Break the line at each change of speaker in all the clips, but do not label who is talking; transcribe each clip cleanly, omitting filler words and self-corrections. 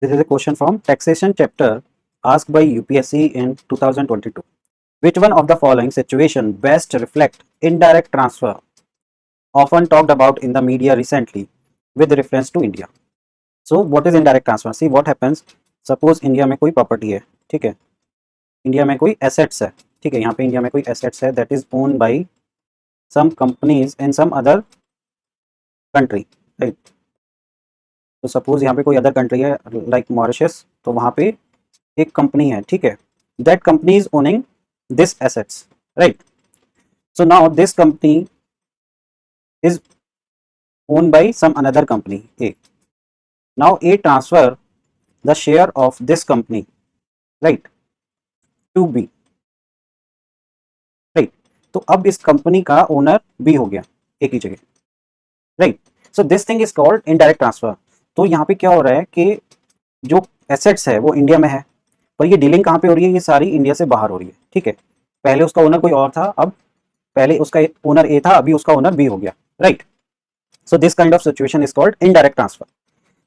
This is a question from taxation chapter asked by UPSC in 2022. Which one of the following situation best reflect indirect transfer often talked about in the media recently with reference to India? So what is indirect transfer? See what happens. Suppose India में कोई property है, ठीक है, India में कोई assets है, ठीक है, यहाँ पे इंडिया में कोई assets है that is owned by some companies in some other country, right? तो सपोज यहाँ पे कोई अदर कंट्री है लाइक मॉरिशस, तो वहाँ पे एक कंपनी है, ठीक है, that company is owning this assets, right? So now this company is owned by some another company A. Now A transfer the share of this company, right, to B, right? तो अब इस company का owner B हो गया एक ही जगह, right? So this thing is called indirect transfer. तो यहाँ पे क्या हो रहा है कि जो एसेट्स है वो इंडिया में है, पर ये डीलिंग कहाँ पे हो रही है? ये सारी इंडिया से बाहर हो रही है, ठीक है. पहले उसका ओनर कोई और था, अब पहले उसका ओनर ए था, अभी उसका ओनर बी हो गया, right? So this kind of situation is called indirect transfer.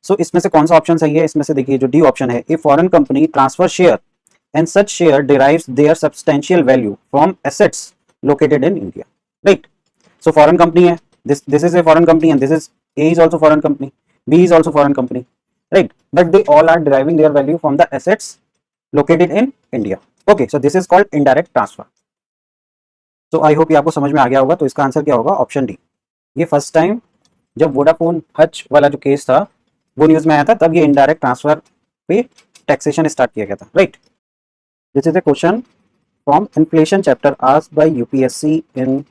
So इसमें से कौन सा ऑप्शन सही है? इसमें से देखिए जो डी ऑप्शन है, a foreign company transfer share and such share derives their substantial value from assets located in India, right? So foreign company है, this is a foreign company and this is A is also foreign company, B is also foreign company, right? But they all are deriving their value from the assets located in India. Okay, so this is called indirect transfer. So I hope ये आपको समझ में आ गया होगा. तो इसका answer क्या होगा? Option D. ये फर्स्ट टाइम जब वोडाफोन हच वाला जो केस था वो न्यूज में आया था, तब ये इनडायरेक्ट ट्रांसफर पे टैक्सेशन स्टार्ट किया गया था, right? This is a question from inflation chapter asked by UPSC in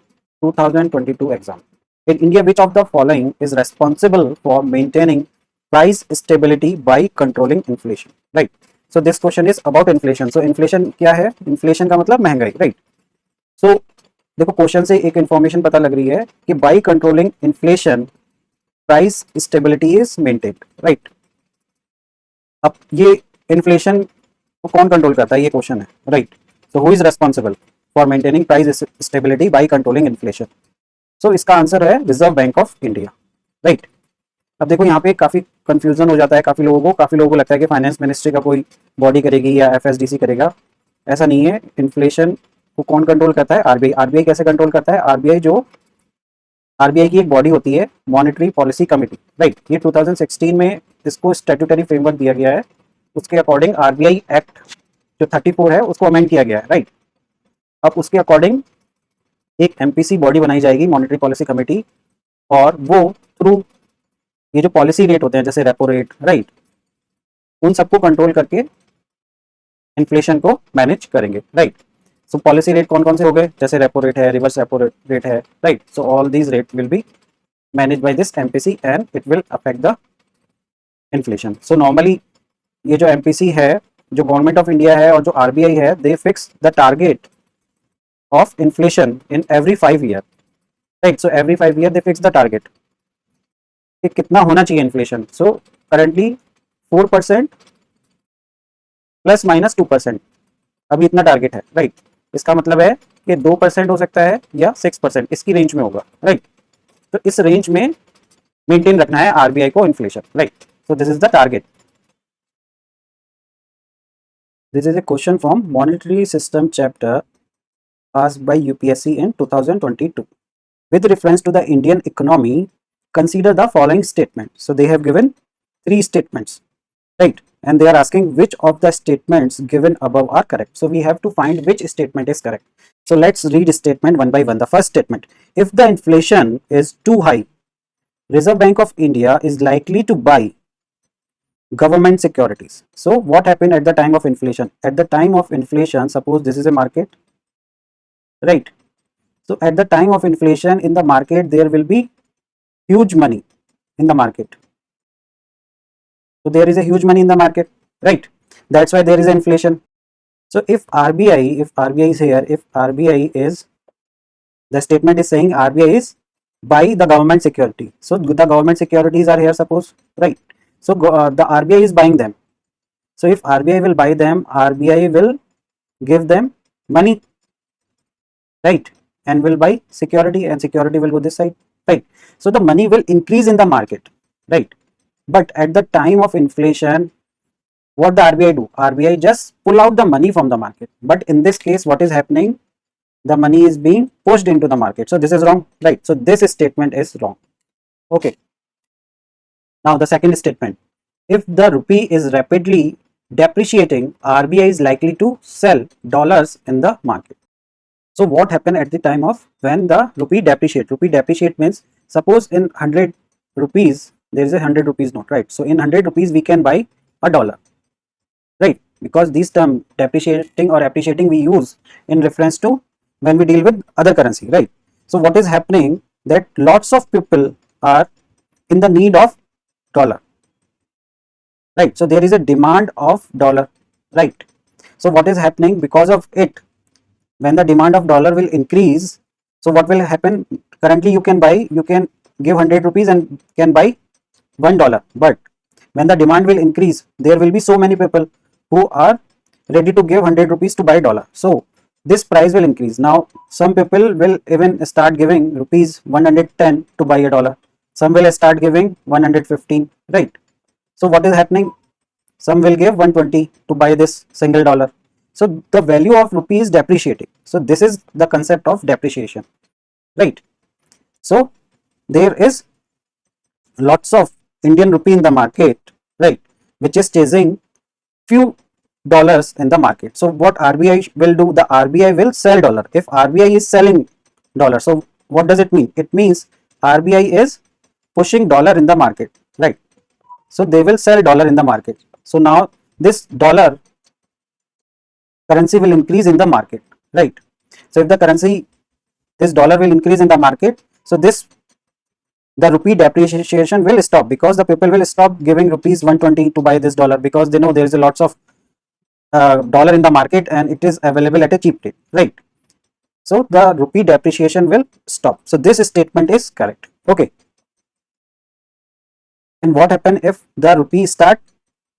2022 exam. In India, which of the following is responsible for maintaining price stability by controlling inflation? Right. So this question is about inflation. So inflation क्या है? Inflation का मतलब महंगाई, right? So देखो question से एक information पता लग रही है कि by controlling inflation, price stability is maintained, right? अब ये इन्फ्लेशन को कौन कंट्रोल करता है? ये क्वेश्चन है, right? So who is responsible for maintaining price stability by controlling inflation? So इसका आंसर है Reserve Bank of India, right? अब देखो यहाँ पे काफी कंफ्यूजन हो जाता है काफी लोगों को लगता है कि फाइनेंस मिनिस्ट्री का कोई बॉडी करेगी या एफएसडीसी करेगा. ऐसा नहीं है. इन्फ्लेशन को कौन कंट्रोल करता है? आरबीआई. आरबीआई कैसे कंट्रोल करता है? आरबीआई की एक बॉडी होती है मॉनेटरी पॉलिसी कमेटी, राइट? ये 2016 में इसको स्टैट्यूटरी फ्रेमवर्क दिया गया है. उसके अकॉर्डिंग आरबीआई एक्ट जो 34 है उसको अमेंड किया गया है, राइट? अब उसके अकॉर्डिंग एक एमपीसी बॉडी बनाई जाएगी, मॉनेटरी पॉलिसी कमेटी, और वो थ्रू ये जो पॉलिसी रेट होते हैं जैसे रेपो रेट, राइट, उन सबको कंट्रोल करके इन्फ्लेशन को मैनेज करेंगे, राइट? सो पॉलिसी रेट कौन कौन से हो गए? जैसे रेपो रेट है, रिवर्स रेपो रेट है, right? So all these rate will be manage by this MPC and it will affect the inflation. So normally ये जो एमपीसी है, जो गवर्नमेंट ऑफ इंडिया है और जो आरबीआई है, दे fix the target of inflation in every 5 year, right? So every 5 year they fix the target कि कितना होना चाहिए इन्फ्लेशन. सो करंटली 4% ±2%, अभी इतना टारगेट है, राइट? इसका मतलब है कि 2% हो सकता है या 6%, इसकी रेंज में होगा, राइट? तो इस रेंज में मेंटेन रखना है आरबीआई को inflation, right? So this is the target. This is a question from Monetary System chapter asked by UPSC in 2022. With reference to the Indian economy, consider the following statement. So they have given 3 statements, right? And they are asking which of the statements given above are correct. So we have to find which statement is correct. So let's read statement one by one. The first statement: if the inflation is too high, Reserve Bank of India is likely to buy government securities. So what happened at the time of inflation? At the time of inflation, suppose this is a market, right? So at the time of inflation in the market, there will be huge money in the market. So there is a huge money in the market, right? That's why there is inflation. So if RBI is here, if RBI is, the statement is saying RBI is buy the government security. So the government securities are here, suppose, right? So the RBI is buying them. So if RBI will buy them, RBI will give them money, right? And will buy security, and security will go this side, right? So the money will increase in the market, right? But at the time of inflation, what the RBI do? RBI just pull out the money from the market. But in this case, what is happening? The money is being pushed into the market. So this is wrong, right? So this statement is wrong. Okay. Now the second statement. If the rupee is rapidly depreciating, RBI is likely to sell dollars in the market. So what happened at the time of when the rupee depreciate? Rupee depreciate means, suppose in 100 rupees there is a 100 rupees note, right? So in 100 rupees we can buy a dollar, right? Because this term depreciating or appreciating we use in reference to when we deal with other currency, right? So what is happening, that lots of people are in the need of dollar, right? So there is a demand of dollar, right? So what is happening, because of it, when the demand of dollar will increase, so what will happen? Currently you can buy, you can give 100 rupees and can buy $1, but when the demand will increase, there will be so many people who are ready to give 100 rupees to buy dollar. So this price will increase. Now some people will even start giving rupees 110 to buy a dollar. Some will start giving 115, right? So what is happening? Some will give 120 to buy this single dollar. So the value of rupee is depreciating. So this is the concept of depreciation, right? So there is lots of Indian rupee in the market, right, which is chasing few dollars in the market. So what RBI will do? The RBI will sell dollar. If RBI is selling dollar, so what does it mean? It means RBI is pushing dollar in the market, right? So they will sell dollar in the market. So now this dollar currency will increase in the market, right? So if the currency, this dollar will increase in the market, so this, the rupee depreciation will stop, because the people will stop giving rupees 120 to buy this dollar, because they know there is a lots of dollar in the market and it is available at a cheap rate, right? So the rupee depreciation will stop. So this statement is correct. Okay. And what happen if the rupee start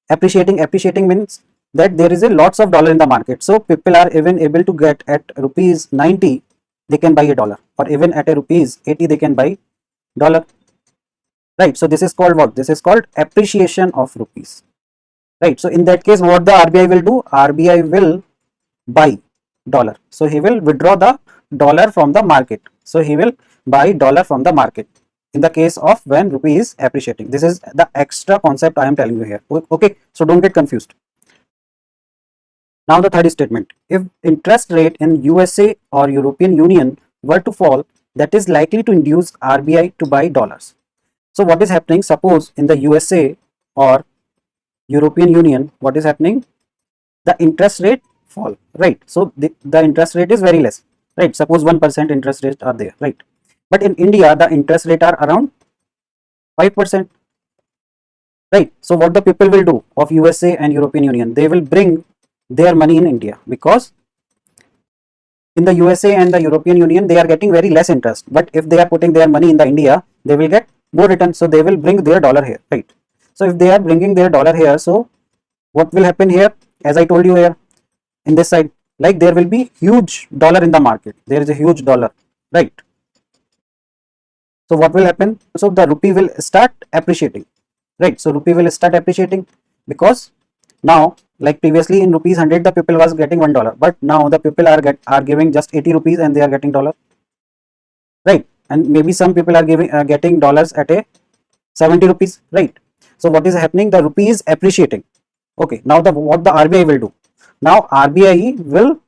appreciating? Appreciating means that there is a lots of dollar in the market, so people are even able to get at rupees 90 they can buy a dollar, or even at a rupees 80 they can buy dollar, right? So this is called what? This is called appreciation of rupees, right? So in that case, what the RBI will do? RBI will buy dollar. So he will withdraw the dollar from the market. So he will buy dollar from the market in the case of when rupee is appreciating. This is the extra concept I am telling you here. Okay, so don't get confused. Now the third statement. If interest rate in USA or European Union were to fall, that is likely to induce RBI to buy dollars. So what is happening? Suppose in the USA or European Union, what is happening? The interest rate fall, right? So the interest rate is very less, right? Suppose 1% interest rate are there, right? But in India, the interest rate are around 5%, right? So what the people will do of USA and European Union? They will bring their money in India, because in the USA and the European Union, they are getting very less interest. But if they are putting their money in the India, they will get more return. So they will bring their dollar here, right? So if they are bringing their dollar here, so what will happen here? As I told you here, in this side, like there will be huge dollar in the market. There is a huge dollar, right? So what will happen? So the rupee will start appreciating, right? So rupee will start appreciating, because now, like previously in rupees 100 the people was getting $1, but now the people are giving just 80 rupees and they are getting dollar, right? And maybe some people are giving getting dollars at a 70 rupees, right? So what is happening? The rupee is appreciating. Okay, now the what the RBI will do? Now RBI will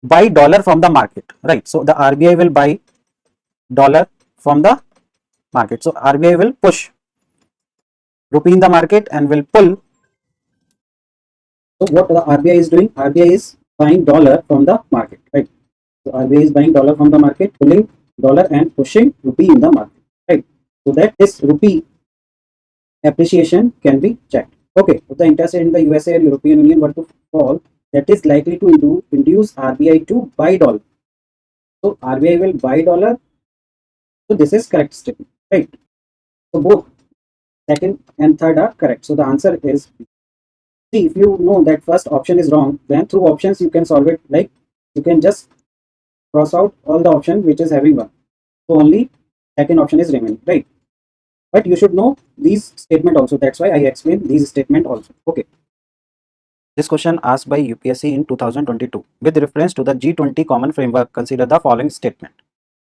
buy dollar from the market, right? So the RBI will buy dollar from the market. So RBI will push rupee in the market and will pull. So what the RBI is doing? RBI is buying dollar from the market, right? So RBI is buying dollar from the market, pulling dollar and pushing rupee in the market, right? So that this rupee appreciation can be checked. Okay, if the interest rate in the USA and European Union were to fall, that is likely to induce RBI to buy dollar. So RBI will buy dollar. So this is correct statement, right? So both second and third are correct. So the answer is B. See, if you know that first option is wrong, then through options you can solve it. Like you can just cross out all the option which is having one. So only second option is remaining, right? But you should know these statement also. That's why I explain these statement also. Okay. This question asked by UPSC in 2022 with reference to the G20 common framework. Consider the following statement.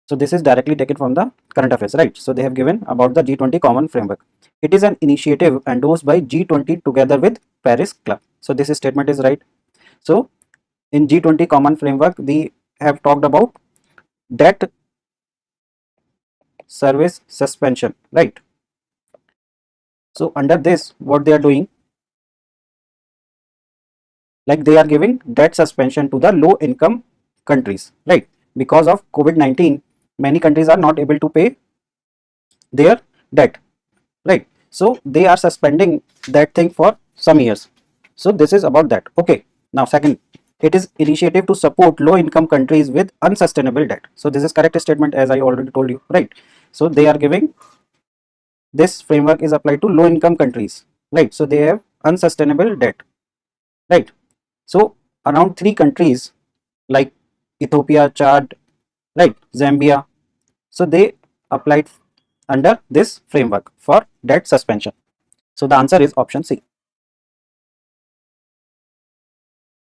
So this is directly taken from the current affairs, right? So they have given about the G20 common framework. It is an initiative endorsed by G20 together with Paris Club. So this statement is right. So in G20 common framework, we have talked about debt service suspension, right? So under this, what they are doing, like they are giving debt suspension to the low income countries, right? Because of COVID-19, many countries are not able to pay their debt, right? So they are suspending that thing for some years. So this is about that. Okay, now second, it is initiative to support low income countries with unsustainable debt. So this is correct statement, as I already told you, right? So they are giving, this framework is applied to low income countries, right? So they have unsustainable debt, right? So around three countries like Ethiopia, Chad, right, Zambia, so they applied under this framework for debt suspension. So the answer is option C.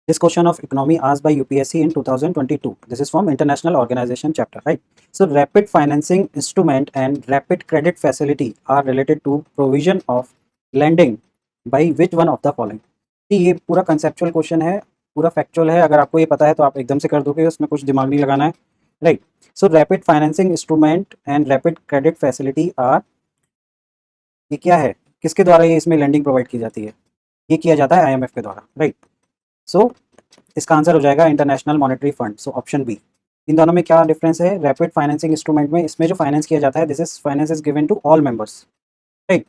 This question of economy asked by UPSC in 2022. This is from International Organization chapter, right? So rapid financing instrument and rapid credit facility are related to provision of lending by which one of the following? ये पूरा conceptual question है, पूरा factual है. अगर आपको ये पता है तो आप एकदम से कर दोगे, उसमें कुछ दिमाग नहीं लगाना है, right? So rapid financing instrument and rapid credit facility are, ये क्या है, किसके द्वारा ये इसमें lending provide की जाती है? ये किया जाता है IMF के द्वारा, right? सो इसका आंसर हो जाएगा International Monetary Fund. So option B. इन दोनों में क्या डिफरेंस है? रैपिड फाइनेंसिंग इंस्ट्रूमेंट में इसमें जो फाइनेंस किया जाता है, this is finance is given to all members, right,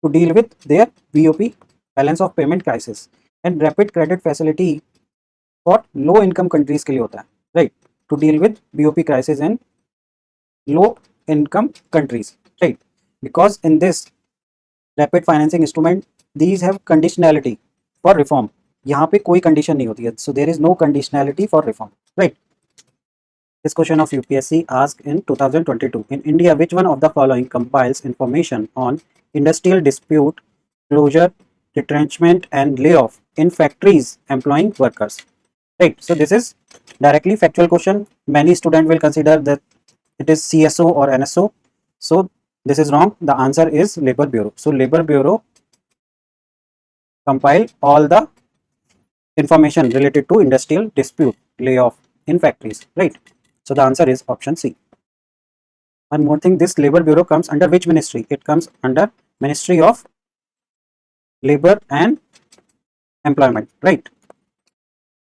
to deal with their BOP, balance of payment crisis. And rapid credit facility for low income countries के लिए होता है, right, to deal with BOP crisis in low income countries, right. Because in this rapid financing instrument, these have conditionality for reform. यहाँ पे कोई condition नहीं होती है. So there is no conditionality for reform, right. This question of UPSC asked in 2022. In India, which one of the following compiles information on industrial dispute, closure, retrenchment, and layoff in factories employing workers? Right. So this is directly factual question. Many students will consider that it is CSO or NSO. So this is wrong. The answer is Labor Bureau. So Labor Bureau compile all the information related to industrial dispute, layoff in factories, right? So the answer is option C. One more thing, this Labor Bureau comes under which ministry? It comes under Ministry of Labor and Employment, right?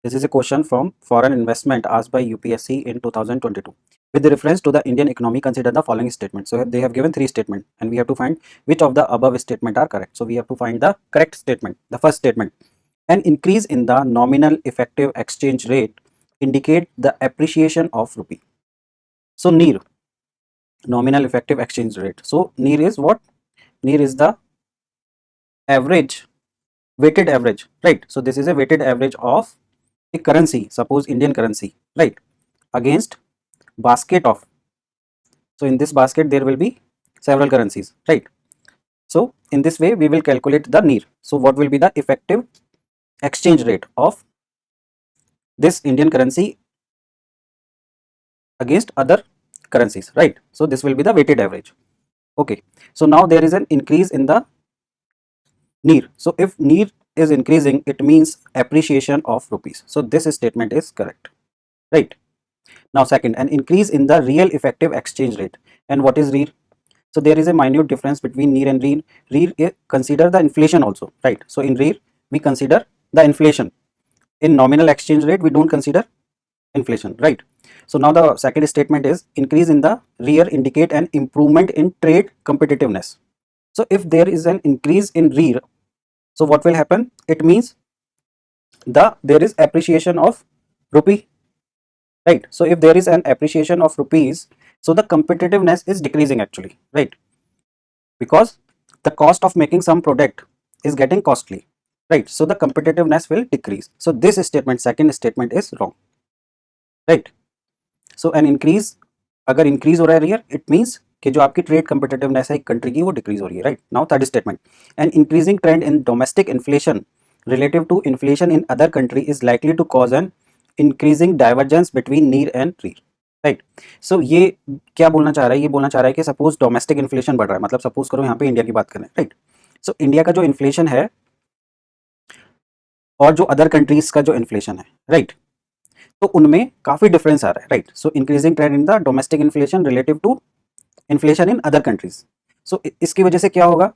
This is a question from foreign investment asked by UPSC in 2022. With reference to the Indian economy, consider the following statement. So they have given three statements and we have to find which of the above statement are correct. So we have to find the correct statement. The first statement, an increase in the nominal effective exchange rate indicate the appreciation of rupee. So NER, nominal effective exchange rate. So NER is what? NER is the average, weighted average, right? So this is a weighted average of a currency, suppose Indian currency, right, against basket of. So in this basket there will be several currencies, right? So in this way we will calculate the NER. So what will be the effective exchange rate of this Indian currency against other currencies, right? So this will be the weighted average. Okay, so now there is an increase in the NER. So if NER is increasing, it means appreciation of rupees. So this statement is correct, right? Now second, an increase in the real effective exchange rate. And what is REER? So there is a minute difference between NER and REER. REER consider the inflation also, right? So in REER we consider the inflation. In nominal exchange rate we don't consider inflation, right? So now the second statement is increase in the REER indicate an improvement in trade competitiveness. So if there is an increase in REER, so what will happen? It means there is appreciation of rupee, right? So if there is an appreciation of rupees, so the competitiveness is decreasing actually, right? Because the cost of making some product is getting costly, right? So the competitiveness will decrease. So this statement, second statement is wrong, right? So an increase, अगर increase हो रहा है REER, it means कि जो आपकी trade competitiveness है एक country की वो decrease हो रही है, right? Now third statement, an increasing trend in domestic inflation relative to inflation in other country is likely to cause an increasing divergence between near and rear, right. So ये क्या बोलना चाह रहा है, ये बोलना चाह रहा है कि सपोज डोमेस्टिक इन्फ्लेशन बढ़ रहा है, मतलब सपोज करो यहाँ पे इंडिया की बात करें, राइट। सो इंडिया का जो इन्फ्लेशन है और जो अदर कंट्रीज का जो इन्फ्लेशन है, राइट, तो उनमें काफी डिफरेंस आ रहा है, right. So increasing trend in the domestic inflation relative to inflation in other countries. So इसकी वजह से क्या होगा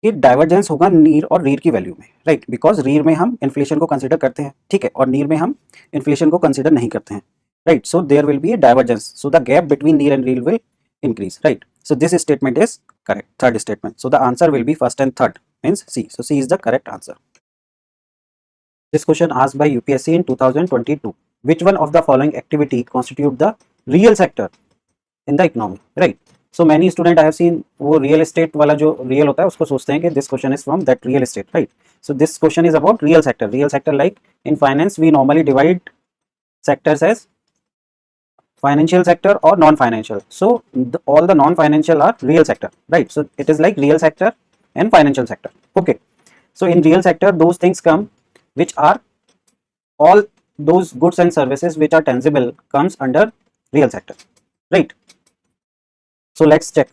कि डाइवर्जेंस होगा नीर और रीर की वैल्यू में, राइट, बिकॉज रीर में हम इन्फ्लेशन को कंसिडर करते हैं, ठीक है, और नीर में हम इन्फ्लेशन को कंसिडर नहीं करते हैं, right. So there will be a divergence, so the gap between near and rear will increase, right. So this statement is correct, third statement. So the answer will be first and third, means C. So C is the correct answer. This question asked by UPSC in 2022. Which one of the following activity constitute the real sector in the economy? Right. So many student I have seen वो real estate वाला जो real होता है उसको सोचते हैं कि this question is from that real estate, right? So this question is about real sector. Real sector, like in finance we normally divide sectors as financial sector or non-financial. So all the non-financial are real sector, right? So it is like real sector and financial sector. Okay. So in real sector those things come which are all those goods and services which are tangible comes under real sector, right? So let's check.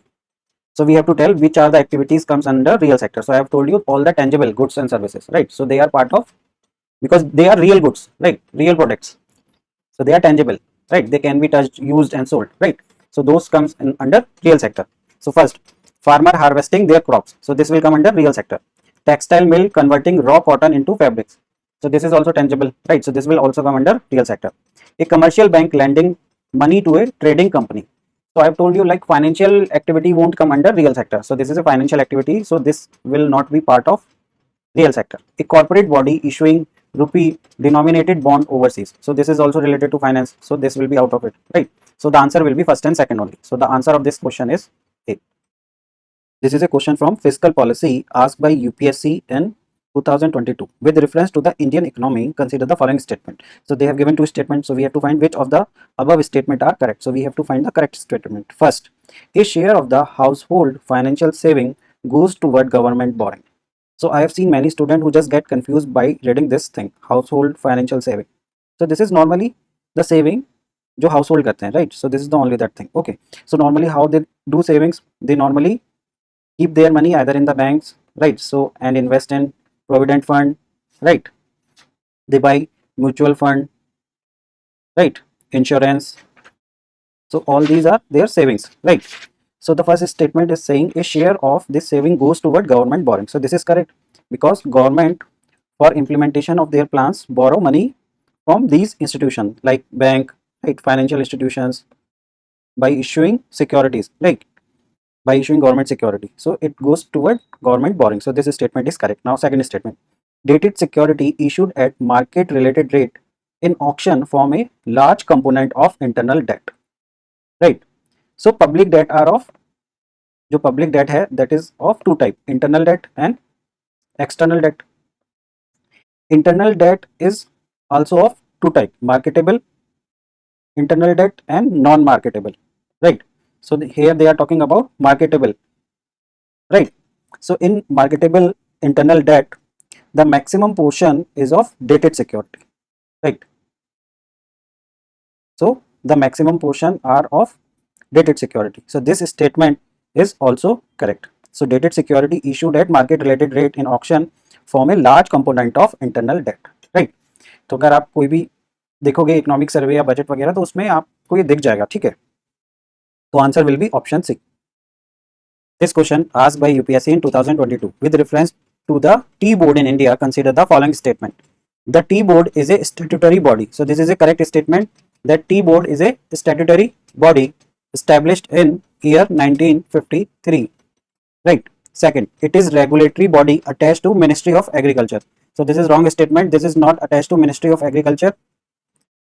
So we have to tell which are the activities comes under real sector. So I have told you all the tangible goods and services, right? So they are part of, because they are real goods, right, real products, so they are tangible, right, they can be touched, used and sold, right. So those comes in under real sector. So first, farmer harvesting their crops, so this will come under real sector. Textile mill converting raw cotton into fabrics, so this is also tangible, right, so this will also come under real sector. A commercial bank lending money to a trading company, so I have told you like financial activity won't come under real sector, so this is a financial activity, so this will not be part of real sector. A corporate body issuing rupee denominated bond overseas, so this is also related to finance, so this will be out of it, right. So the answer will be first and second only. So the answer of this question is A. This is a question from fiscal policy asked by UPSC in 2022 with reference to the Indian economy. Consider the following statement. So they have given two statements, so we have to find which of the above statement are correct. So we have to find the correct statement. First, a share of the household financial saving goes toward government borrowing. So I have seen many students who just get confused by reading this thing, household financial saving. So this is normally the saving जो household करते हैं, right? So this is the only that thing. Okay. So normally how they do savings? They normally keep their money either in the banks, right? So and invest in provident fund, right? They buy mutual fund, right? Insurance. So all these are their savings, right? So the first statement is saying a share of this saving goes toward government borrowing. So this is correct because government for implementation of their plans borrow money from these institutions like bank, right? Financial institutions by issuing securities, right? By issuing government security. So it goes toward government borrowing. So this statement is correct. Now second statement, dated security issued at market related rate in auction form a large component of internal debt, right. So public debt are of, जो public debt है that is of two type, internal debt and external debt. Internal debt is also of two type, marketable internal debt and non-marketable, right. So here they are talking about marketable, right. So in marketable internal debt, the maximum portion is of dated security, right. So the maximum portion are of dated security. So this statement is also correct. So dated security issued at market related rate in auction form a large component of internal debt, right. तो अगर आप कोई भी देखोगे economic survey या budget वगैरह तो उसमें आपको ये दिख जाएगा, ठीक है। तो answer will be option C. This question asked by UPSC in 2022 with reference to the Tea Board in India. Consider the following statement. The Tea Board is a statutory body. So this is a correct statement that Tea Board is a statutory body established in year 1953. Right. Second, it is regulatory body attached to Ministry of Agriculture. So this is wrong statement. This is not attached to Ministry of Agriculture.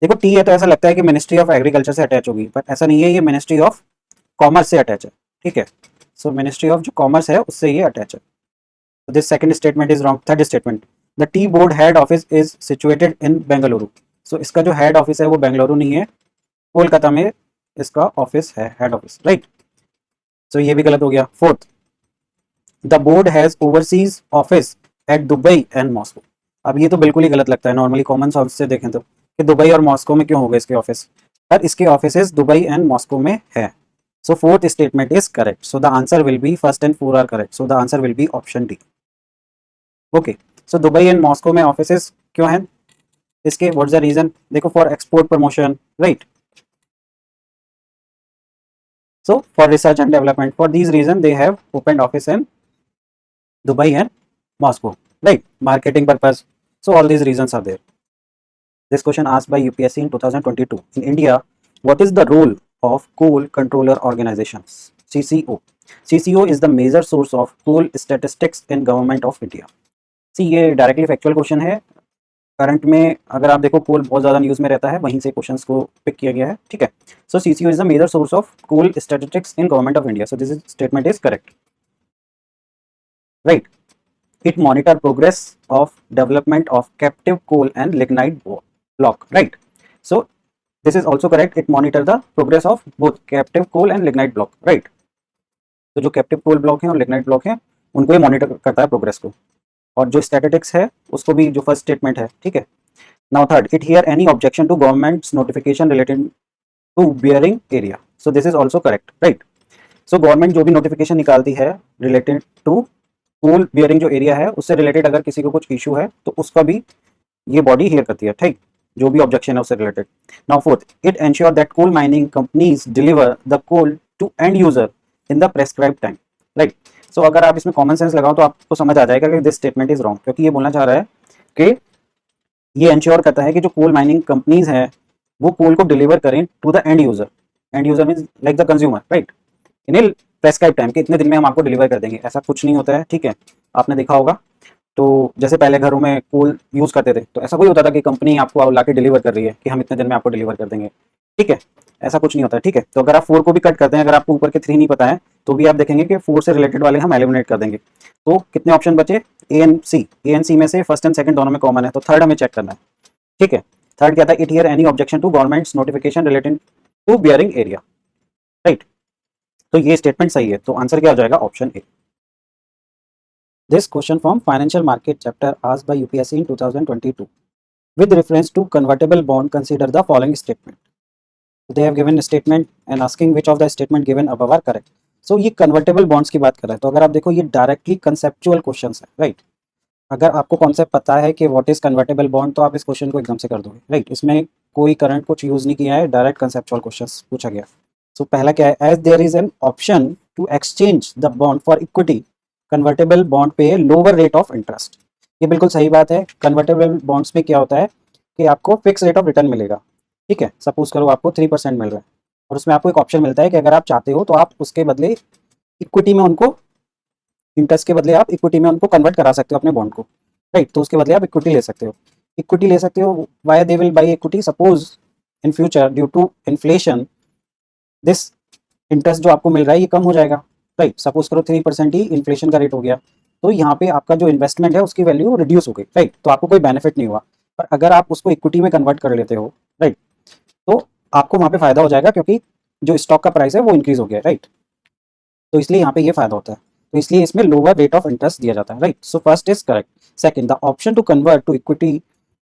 देखो tea है तो ऐसा लगता है कि Ministry of Agriculture से attach होगी, but ऐसा नहीं है, ये मिनिस्ट्री ऑफ कॉमर्स से अटैच है, ठीक है। सो मिनिस्ट्री ऑफ जो कॉमर्स है उससे ये अटैच है. This second statement is wrong. Third statement, the tea board head office is situated in Bengaluru. So इसका जो हेड ऑफिस है वो बेंगलुरु नहीं है, कोलकाता में इसका ऑफिस है, हेड ऑफिस, राइट. सो ये भी गलत हो गया. Fourth, the board has overseas office at Dubai and Moscow. अब ये तो बिल्कुल ही गलत लगता है नॉर्मली कॉमन सेंस से देखें तो, कि दुबई और मॉस्को में क्यों होगा इसके ऑफिस, पर इसके ऑफिस दुबई एंड मॉस्को में है। So fourth statement is correct, so the answer will be first and four are correct, so the answer will be option D. Okay, so Dubai and Moscow में office क्यों हैं इसके, what's the reason, देखो for export promotion, right, so for research and development, for these reasons they have opened office in Dubai and Moscow, right, marketing purpose, so all these reasons are there. This question asked by UPSC in 2022, in India what is the role of coal controller organizations, CCO. CCO is the major source of coal statistics in government of India. See, ये directly factual question है, current में अगर आप देखो कोल बहुत ज़्यादा news में रहता है, वहीं से क्वेश्चंस को पिक किया गया है, ठीक है। So CCO is the major source of coal statistics in Government of India, so this statement is correct, right. It monitor progress of development of captive coal and lignite block, right, so this is also correct, it monitor the progress of both captive coal and lignite block, right. तो जो captive coal block है और lignite block है उनको ये monitor करता है progress को, और जो स्टैटिस्टिक्स है उसको भी, जो फर्स्ट स्टेटमेंट है, ठीक है। Now third, it hear any objection to government's notification related to bearing area, so this is also correct, right. सो गवर्नमेंट जो भी नोटिफिकेशन निकालती है रिलेटेड टू कोल बियरिंग जो एरिया है उससे रिलेटेड अगर किसी को कुछ इशू है तो उसका भी ये बॉडी हियर करती है, ठीक, जो भी ऑब्जेक्शन है उससे related. Now fourth, it ensure that coal mining companies deliver the coal to end user in the prescribe time, right. So अगर आप इसमें कॉमन सेंस लगाओ तो आपको समझ आ जाएगा कि दिस स्टेटमेंट इज रॉन्ग, क्योंकि ये बोलना चाह रहा है कि ये एंश्योर करता है कि जो कोल माइनिंग कंपनीज हैं वो कोल को डिलीवर करें to the end user, end user means like the consumer, right, in prescribe time के इतने दिन में हम आपको डिलीवर कर देंगे, ऐसा कुछ नहीं होता है, ठीक है। आपने देखा होगा तो जैसे पहले घरों में कोल यूज करते थे तो ऐसा कोई होता था कि कंपनी आपको ला के डिलीवर कर रही है कि हम इतने दिन में आपको डिलीवर कर देंगे, ठीक है, ऐसा कुछ नहीं होता है, ठीक है। तो अगर आप 4 को भी कट करते हैं, अगर आपको ऊपर के 3 नहीं पता है तो भी आप देखेंगे कि 4 से रिलेटेड वाले हम एलिमिनेट कर देंगे। तो कितने ऑप्शन बचे, ए एंड सी में से फर्स्ट एंड सेकंड दोनों में कॉमन है, तो थर्ड हमें चेक करना है, ठीक है। थर्ड क्या था, it hear any objection to government's notification related to bearing area, right. तो ये स्टेटमेंट सही है, तो आंसर क्या हो जाएगा, option A. This question from Financial Market chapter asked by UPSC in 2022. With reference to convertible bond, consider the following statement. They have given a statement and asking which of the statement given above are correct. So ये convertible bonds की बात कर रहा है, तो अगर आप देखो ये डायरेक्टली कंसेप्चुअल क्वेश्चन है, राइट। अगर आपको कॉन्सेप्ट पता है कि व्हाट इज कन्वर्टेबल बॉन्ड तो आप इस क्वेश्चन को एकदम से कर दोगे, राइट। इसमें कोई करंट कुछ यूज नहीं किया है, डायरेक्ट कंसेप्चुअल क्वेश्चन पूछा गया। सो पहला क्या है, as there is an option to exchange the bond for equity, convertible bond पे लोअर रेट ऑफ इंटरेस्ट। ये बिल्कुल सही बात है, कन्वर्टेबल बॉन्ड्स में क्या होता है कि आपको फिक्स रेट ऑफ रिटर्न मिलेगा, ठीक है। सपोज करो आपको 3% मिल रहा है और उसमें आपको एक ऑप्शन मिलता है कि अगर आप चाहते हो तो आप उसके बदले इक्विटी में उनको, इंटरेस्ट के बदले आप इक्विटी में उनको कन्वर्ट करा सकते हो अपने बॉन्ड को, राइट। तो उसके बदले आप इक्विटी ले सकते हो, इक्विटी ले सकते हो, why they will buy equity, suppose in future due to inflation this interest जो आपको मिल रहा है ये कम हो जाएगा, राइट। सपोज करो 3% ही इन्फ्लेशन का रेट हो गया, तो यहाँ पे आपका जो इन्वेस्टमेंट है उसकी वैल्यू रिड्यूस हो गई, राइट, तो आपको कोई बेनिफिट नहीं हुआ। पर अगर आप उसको इक्विटी में कन्वर्ट कर लेते हो, राइट, तो आपको वहाँ पे फायदा हो जाएगा क्योंकि जो स्टॉक का प्राइस है वो इंक्रीज हो गया, राइट। तो इसलिए यहाँ पे ये फायदा होता है, तो इसलिए इसमें लोअर रेट ऑफ इंटरेस्ट दिया जाता है, right. So first is correct. Second, the option to convert to equity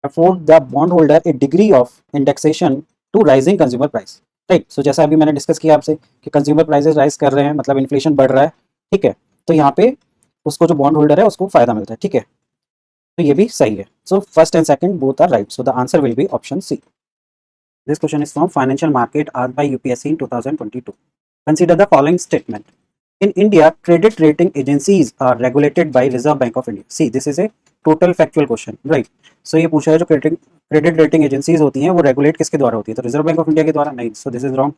afford the bond holder a degree of indexation to rising consumer price, right. So जैसा अभी मैंने डिस्कस किया आपसे कि consumer prices rise कर रहे हैं, मतलब इन्फ्लेशन बढ़ रहा है, ठीक है। तो यहाँ पे उसको जो बॉन्ड होल्डर है उसको फायदा मिलता है, ठीक है। तो ये भी सही है। So first and second both are right, so the answer will be option C. This question is from financial market asked by UPSC in 2022. Consider the following statement. In India, credit rating agencies are regulated by Reserve Bank of India. See, this is a total factual question, right? So ये पूछा है जो credit rating agencies होती हैं वो regulate किसके द्वारा होती है, तो Reserve Bank of India के द्वारा नहीं, so this is wrong.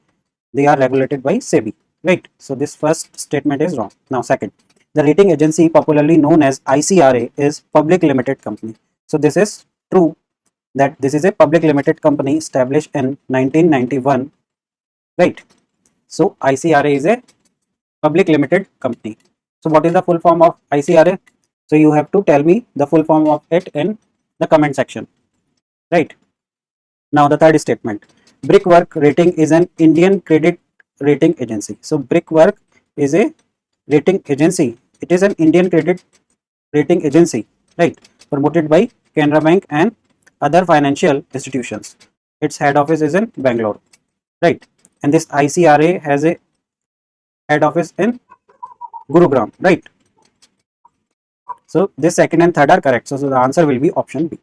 They are regulated by SEBI, right? So this first statement is wrong. Now second, the rating agency popularly known as ICRA is Public Limited Company. So this is true that this is a public limited company established in 1991, right? So ICRA is a public limited company. So what is the full form of ICRA? So you have to tell me the full form of it in the comment section, right? Now the third statement, Brickwork Rating is an Indian credit rating agency. So Brickwork is a rating agency, it is an Indian credit rating agency, right, promoted by Canara Bank and other financial institutions. Its head office is in Bangalore, right? And this ICRA has a head office in Gurugram, right? So this second and third are correct. So the answer will be option B.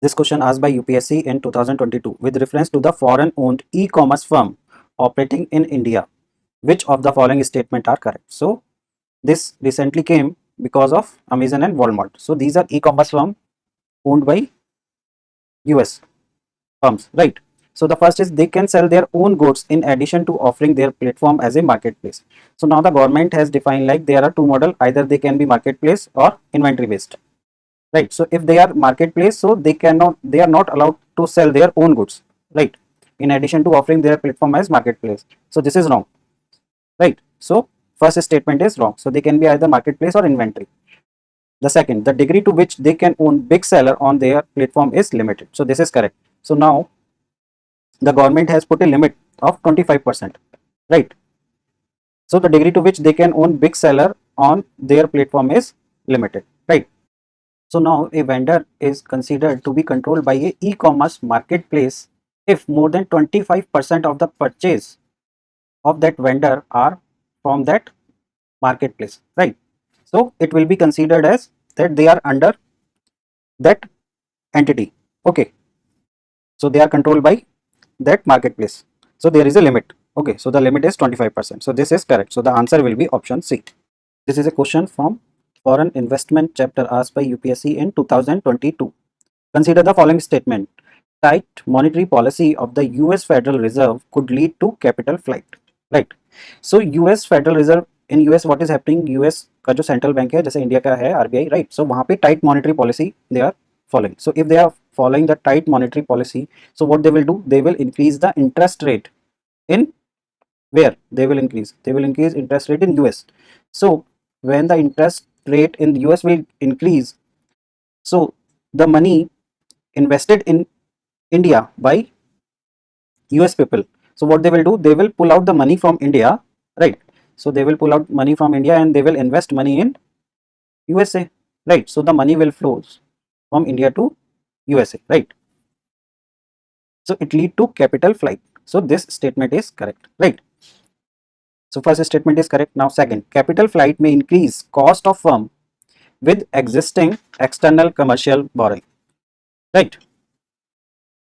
This question asked by UPSC in 2022 with reference to the foreign owned e-commerce firm operating in India. Which of the following statement are correct? So this recently came because of Amazon and Walmart. So these are e-commerce firm owned by US firms, right? So the first is they can sell their own goods in addition to offering their platform as a marketplace. So now the government has defined like there are two model, either they can be marketplace or inventory based, right? So if they are marketplace, so they are not allowed to sell their own goods, right? In addition to offering their platform as marketplace. So this is wrong, right? So first statement is wrong. So they can be either marketplace or inventory. The second, the degree to which they can own big seller on their platform is limited. So this is correct. So now the government has put a limit of 25%, right? So the degree to which they can own big seller on their platform is limited, right? So now a vendor is considered to be controlled by a e-commerce marketplace if more than 25% of the purchase of that vendor are from that marketplace, right? So it will be considered as that they are under that entity, okay? So they are controlled by that marketplace. So there is a limit, okay? So the limit is 25%. So this is correct. So the answer will be option C. This is a question from foreign investment chapter asked by UPSC in 2022. Consider the following statement. Tight monetary policy of the US Federal Reserve could lead to capital flight, right? So US Federal Reserve in US what is happening, US का जो central bank है जैसे India का है RBI, right? So वहाँ पे tight monetary policy they are following. So if they are following the tight monetary policy, so what they will do, they will increase the interest rate in where they will increase interest rate in US. So when the interest rate in US will increase, so the money invested in India by US people, so what they will do, they will pull out the money from India, right? So they will pull out money from India and they will invest money in USA, right? So the money will flow from India to USA, right? So it lead to capital flight. So this statement is correct, right? So first statement is correct. Now second, capital flight may increase cost of firm with existing external commercial borrowing, right?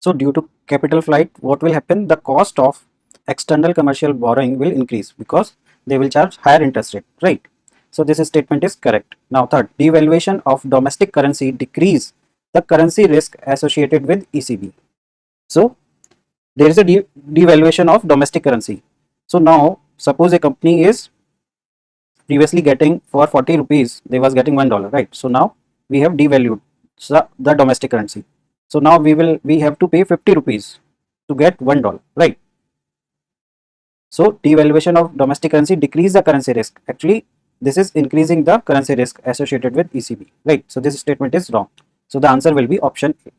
So due to capital flight, what will happen? The cost of external commercial borrowing will increase because they will charge higher interest rate, right? So this statement is correct. Now third, devaluation of domestic currency decrease the currency risk associated with ECB. So there is a devaluation of domestic currency. So now suppose a company is previously getting for 40 rupees, they was getting $1, right? So now we have devalued the domestic currency. So now we have to pay 50 rupees to get $1, right? So devaluation of domestic currency decrease the currency risk. Actually, this is increasing the currency risk associated with ECB, right? So this statement is wrong. So the answer will be option A.